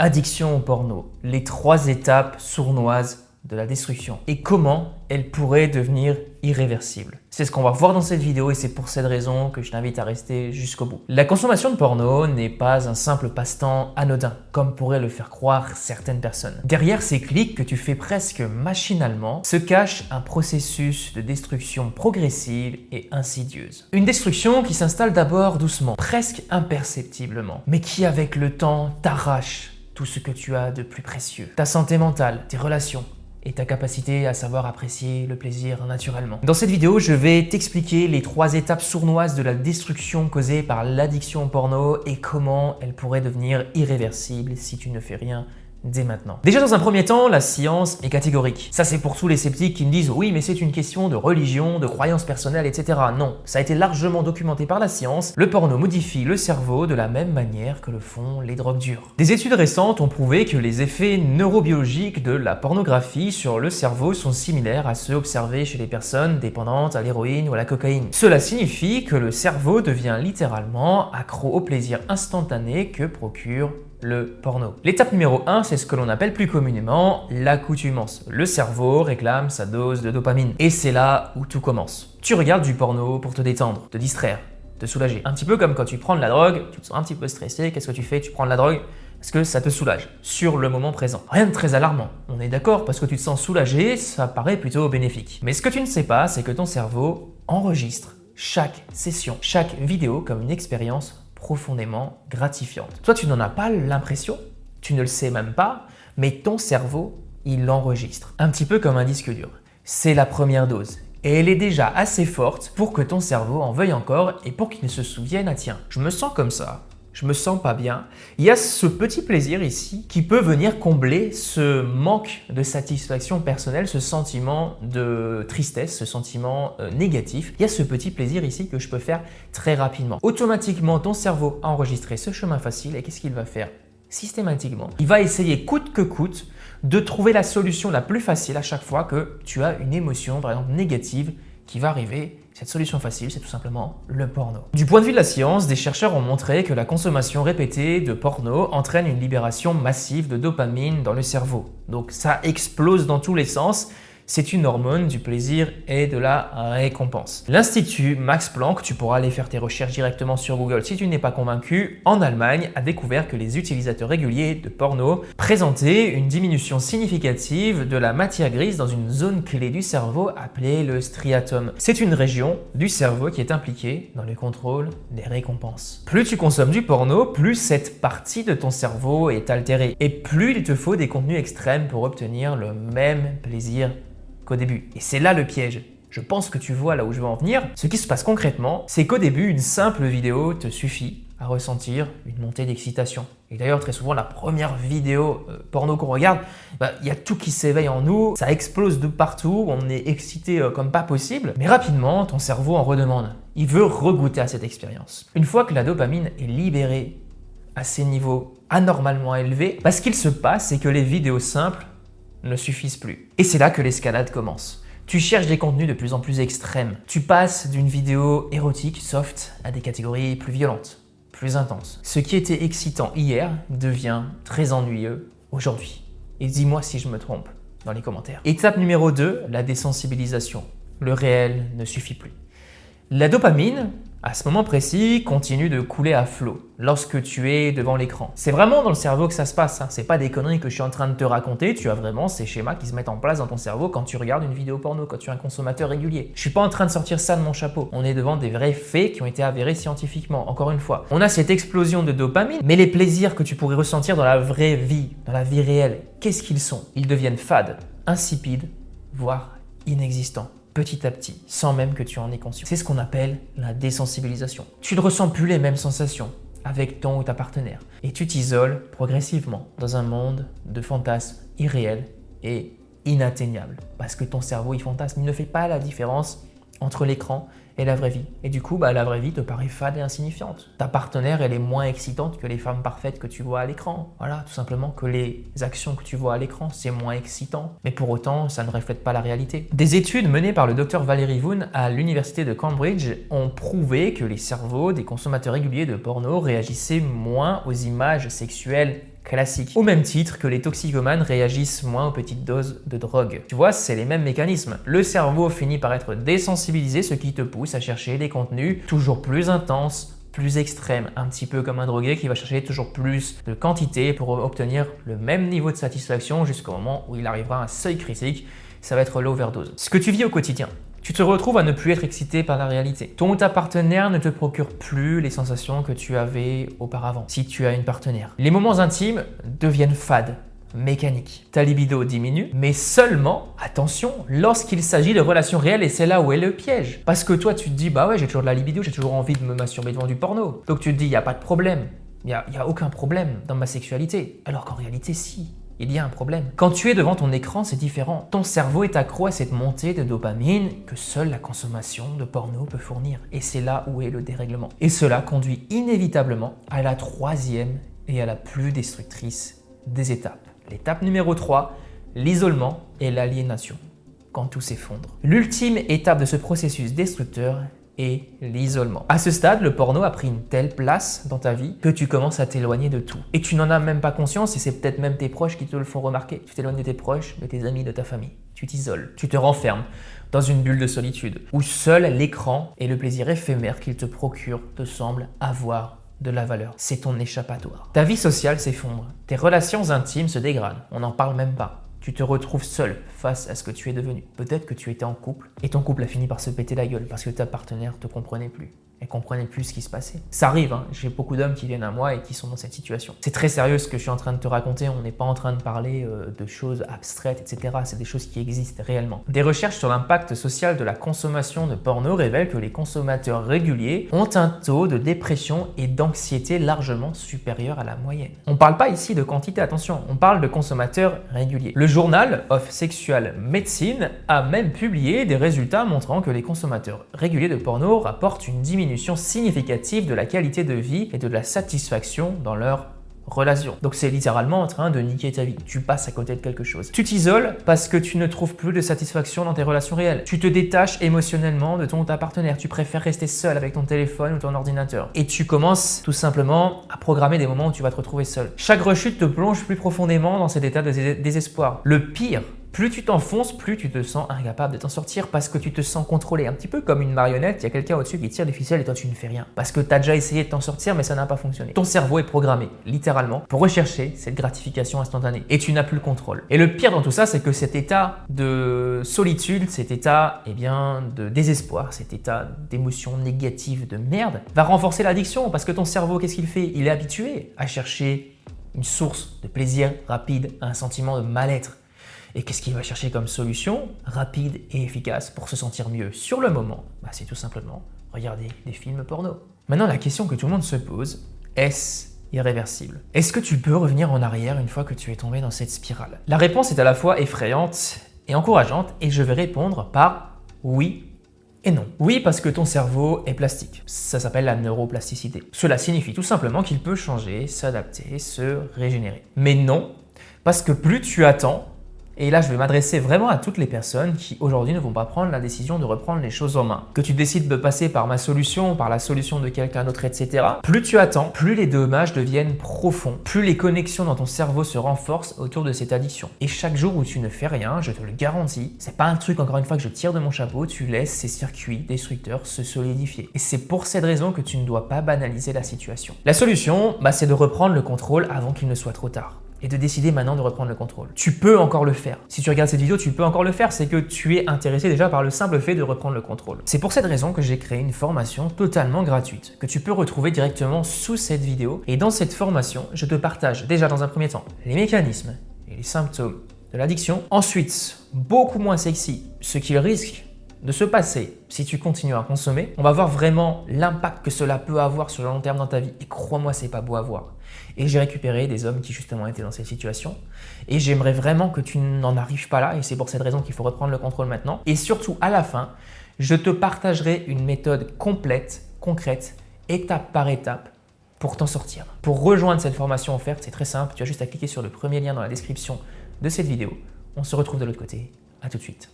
Addiction au porno, les 3 étapes sournoises de la destruction et comment elles pourraient devenir irréversibles. C'est ce qu'on va voir dans cette vidéo et c'est pour cette raison que je t'invite à rester jusqu'au bout. La consommation de porno n'est pas un simple passe-temps anodin, comme pourraient le faire croire certaines personnes. Derrière ces clics que tu fais presque machinalement se cache un processus de destruction progressive et insidieuse. Une destruction qui s'installe d'abord doucement, presque imperceptiblement, mais qui avec le temps t'arrache tout ce que tu as de plus précieux. Ta santé mentale, tes relations et ta capacité à savoir apprécier le plaisir naturellement. Dans cette vidéo, je vais t'expliquer les 3 étapes sournoises de la destruction causée par l'addiction au porno et comment elle pourrait devenir irréversible si tu ne fais rien dès maintenant. Déjà dans un premier temps, la science est catégorique. Ça c'est pour tous les sceptiques qui me disent oui mais c'est une question de religion, de croyances personnelles, etc. Non, ça a été largement documenté par la science. Le porno modifie le cerveau de la même manière que le font les drogues dures. Des études récentes ont prouvé que les effets neurobiologiques de la pornographie sur le cerveau sont similaires à ceux observés chez les personnes dépendantes à l'héroïne ou à la cocaïne. Cela signifie que le cerveau devient littéralement accro au plaisir instantané que procure le porno. L'étape numéro 1, c'est ce que l'on appelle plus communément l'accoutumance. Le cerveau réclame sa dose de dopamine. Et c'est là où tout commence. Tu regardes du porno pour te détendre, te distraire, te soulager. Un petit peu comme quand tu prends de la drogue, tu te sens un petit peu stressé, qu'est-ce que tu fais? Tu prends de la drogue parce que ça te soulage, sur le moment présent. Rien de très alarmant, on est d'accord, parce que tu te sens soulagé, ça paraît plutôt bénéfique. Mais ce que tu ne sais pas, c'est que ton cerveau enregistre chaque session, chaque vidéo comme une expérience profondément gratifiante. Toi, tu n'en as pas l'impression, tu ne le sais même pas, mais ton cerveau, il l'enregistre. Un petit peu comme un disque dur. C'est la première dose. Et elle est déjà assez forte pour que ton cerveau en veuille encore et pour qu'il se souvienne, ah tiens, je me sens comme ça, je me sens pas bien. Il y a ce petit plaisir ici qui peut venir combler ce manque de satisfaction personnelle, ce sentiment de tristesse, ce sentiment négatif. Il y a ce petit plaisir ici que je peux faire très rapidement. Automatiquement, ton cerveau a enregistré ce chemin facile et qu'est-ce qu'il va faire? Systématiquement, il va essayer coûte que coûte de trouver la solution la plus facile à chaque fois que tu as une émotion, par exemple négative, qui va arriver. Cette solution facile, c'est tout simplement le porno. Du point de vue de la science, des chercheurs ont montré que la consommation répétée de porno entraîne une libération massive de dopamine dans le cerveau. Donc ça explose dans tous les sens. C'est une hormone du plaisir et de la récompense. L'Institut Max Planck, tu pourras aller faire tes recherches directement sur Google si tu n'es pas convaincu, en Allemagne a découvert que les utilisateurs réguliers de porno présentaient une diminution significative de la matière grise dans une zone clé du cerveau appelée le striatum. C'est une région du cerveau qui est impliquée dans le contrôle des récompenses. Plus tu consommes du porno, plus cette partie de ton cerveau est altérée et plus il te faut des contenus extrêmes pour obtenir le même plaisir qu'au début. Et c'est là le piège. Je pense que tu vois là où je veux en venir. Ce qui se passe concrètement, c'est qu'au début, une simple vidéo te suffit à ressentir une montée d'excitation. Et d'ailleurs, très souvent, la première vidéo porno qu'on regarde, il y a tout qui s'éveille en nous, ça explose de partout, on est excité comme pas possible. Mais rapidement, ton cerveau en redemande. Il veut regoûter à cette expérience. Une fois que la dopamine est libérée à ces niveaux anormalement élevés, ce qu'il se passe, c'est que les vidéos simples ne suffisent plus. Et c'est là que l'escalade commence. Tu cherches des contenus de plus en plus extrêmes. Tu passes d'une vidéo érotique, soft, à des catégories plus violentes, plus intenses. Ce qui était excitant hier devient très ennuyeux aujourd'hui. Et dis-moi si je me trompe dans les commentaires. Étape numéro 2, la désensibilisation. Le réel ne suffit plus. La dopamine, à ce moment précis, continue de couler à flot lorsque tu es devant l'écran. C'est vraiment dans le cerveau que ça se passe. C'est pas des conneries que je suis en train de te raconter. Tu as vraiment ces schémas qui se mettent en place dans ton cerveau quand tu regardes une vidéo porno, quand tu es un consommateur régulier. Je suis pas en train de sortir ça de mon chapeau. On est devant des vrais faits qui ont été avérés scientifiquement. Encore une fois, on a cette explosion de dopamine, mais les plaisirs que tu pourrais ressentir dans la vraie vie, dans la vie réelle, qu'est-ce qu'ils sont? Ils deviennent fades, insipides, voire inexistants. Petit à petit, sans même que tu en aies conscience. C'est ce qu'on appelle la désensibilisation. Tu ne ressens plus les mêmes sensations avec ton ou ta partenaire et tu t'isoles progressivement dans un monde de fantasmes irréels et inatteignables parce que ton cerveau il fantasme, il ne fait pas la différence entre l'écran et la vraie vie. Et du coup, la vraie vie te paraît fade et insignifiante. Ta partenaire, elle est moins excitante que les femmes parfaites que tu vois à l'écran. Voilà, tout simplement que les actions que tu vois à l'écran, c'est moins excitant. Mais pour autant, ça ne reflète pas la réalité. Des études menées par le docteur Valerie Woon à l'université de Cambridge ont prouvé que les cerveaux des consommateurs réguliers de porno réagissaient moins aux images sexuelles classique. Au même titre que les toxicomanes réagissent moins aux petites doses de drogue. Tu vois, c'est les mêmes mécanismes. Le cerveau finit par être désensibilisé, ce qui te pousse à chercher des contenus toujours plus intenses, plus extrêmes, un petit peu comme un drogué qui va chercher toujours plus de quantité pour obtenir le même niveau de satisfaction jusqu'au moment où il arrivera à un seuil critique, ça va être l'overdose. Ce que tu vis au quotidien. Tu te retrouves à ne plus être excité par la réalité. Ton ou ta partenaire ne te procure plus les sensations que tu avais auparavant, si tu as une partenaire. Les moments intimes deviennent fades, mécaniques. Ta libido diminue, mais seulement, attention, lorsqu'il s'agit de relations réelles, et c'est là où est le piège. Parce que toi, tu te dis, bah ouais, j'ai toujours de la libido, j'ai toujours envie de me masturber devant du porno. Donc tu te dis, il n'y a pas de problème. Il n'y a aucun problème dans ma sexualité. Alors qu'en réalité, si. Il y a un problème. Quand tu es devant ton écran, c'est différent. Ton cerveau est accro à cette montée de dopamine que seule la consommation de porno peut fournir. Et c'est là où est le dérèglement. Et cela conduit inévitablement à la troisième et à la plus destructrice des étapes. L'étape numéro 3, l'isolement et l'aliénation. Quand tout s'effondre. L'ultime étape de ce processus destructeur et l'isolement. À ce stade, le porno a pris une telle place dans ta vie que tu commences à t'éloigner de tout. Et tu n'en as même pas conscience et c'est peut-être même tes proches qui te le font remarquer. Tu t'éloignes de tes proches, de tes amis, de ta famille. Tu t'isoles, tu te renfermes dans une bulle de solitude où seul l'écran et le plaisir éphémère qu'il te procure te semblent avoir de la valeur. C'est ton échappatoire. Ta vie sociale s'effondre, tes relations intimes se dégradent, on n'en parle même pas. Tu te retrouves seul face à ce que tu es devenu. Peut-être que tu étais en couple et ton couple a fini par se péter la gueule parce que ta partenaire ne te comprenait plus. Elle comprenait plus ce qui se passait. Ça arrive, hein. J'ai beaucoup d'hommes qui viennent à moi et qui sont dans cette situation. C'est très sérieux ce que je suis en train de te raconter, on n'est pas en train de parler de choses abstraites, etc. C'est des choses qui existent réellement. Des recherches sur l'impact social de la consommation de porno révèlent que les consommateurs réguliers ont un taux de dépression et d'anxiété largement supérieur à la moyenne. On ne parle pas ici de quantité, attention, on parle de consommateurs réguliers. Le journal of Sexual Medicine a même publié des résultats montrant que les consommateurs réguliers de porno rapportent une diminution significative de la qualité de vie et de la satisfaction dans leur relation. Donc c'est littéralement en train de niquer ta vie. Tu passes à côté de quelque chose. Tu t'isoles parce que tu ne trouves plus de satisfaction dans tes relations réelles. Tu te détaches émotionnellement de ton ou ta partenaire. Tu préfères rester seul avec ton téléphone ou ton ordinateur. Et tu commences tout simplement à programmer des moments où tu vas te retrouver seul. Chaque rechute te plonge plus profondément dans cet état de désespoir. Le pire, plus tu t'enfonces, plus tu te sens incapable de t'en sortir parce que tu te sens contrôlé. Un petit peu comme une marionnette, il y a quelqu'un au-dessus qui tire des ficelles et toi tu ne fais rien. Parce que tu as déjà essayé de t'en sortir mais ça n'a pas fonctionné. Ton cerveau est programmé, littéralement, pour rechercher cette gratification instantanée. Et tu n'as plus le contrôle. Et le pire dans tout ça, c'est que cet état de solitude, cet état de désespoir, cet état d'émotion négative de merde, va renforcer l'addiction parce que ton cerveau, qu'est-ce qu'il fait? Il est habitué à chercher une source de plaisir rapide, un sentiment de mal-être. Et qu'est-ce qu'il va chercher comme solution rapide et efficace pour se sentir mieux sur le moment? C'est tout simplement regarder des films porno. Maintenant, la question que tout le monde se pose, est-ce irréversible? Est-ce que tu peux revenir en arrière une fois que tu es tombé dans cette spirale? La réponse est à la fois effrayante et encourageante et je vais répondre par oui et non. Oui, parce que ton cerveau est plastique. Ça s'appelle la neuroplasticité. Cela signifie tout simplement qu'il peut changer, s'adapter, se régénérer. Mais non, parce que plus tu attends, et là, je vais m'adresser vraiment à toutes les personnes qui aujourd'hui ne vont pas prendre la décision de reprendre les choses en main. Que tu décides de passer par ma solution, par la solution de quelqu'un d'autre, etc. Plus tu attends, plus les dommages deviennent profonds, plus les connexions dans ton cerveau se renforcent autour de cette addiction. Et chaque jour où tu ne fais rien, je te le garantis, c'est pas un truc encore une fois que je tire de mon chapeau, tu laisses ces circuits destructeurs se solidifier. Et c'est pour cette raison que tu ne dois pas banaliser la situation. La solution, c'est de reprendre le contrôle avant qu'il ne soit trop tard. Et de décider maintenant de reprendre le contrôle. Tu peux encore le faire. Si tu regardes cette vidéo, tu peux encore le faire. C'est que tu es intéressé déjà par le simple fait de reprendre le contrôle. C'est pour cette raison que j'ai créé une formation totalement gratuite que tu peux retrouver directement sous cette vidéo. Et dans cette formation, je te partage déjà dans un premier temps les mécanismes et les symptômes de l'addiction. Ensuite, beaucoup moins sexy, ce qu'il risque de se passer si tu continues à consommer. On va voir vraiment l'impact que cela peut avoir sur le long terme dans ta vie. Et crois-moi, c'est pas beau à voir. Et j'ai récupéré des hommes qui justement étaient dans cette situation. Et j'aimerais vraiment que tu n'en arrives pas là. Et c'est pour cette raison qu'il faut reprendre le contrôle maintenant. Et surtout, à la fin, je te partagerai une méthode complète, concrète, étape par étape, pour t'en sortir. Pour rejoindre cette formation offerte, c'est très simple. Tu as juste à cliquer sur le premier lien dans la description de cette vidéo. On se retrouve de l'autre côté. À tout de suite.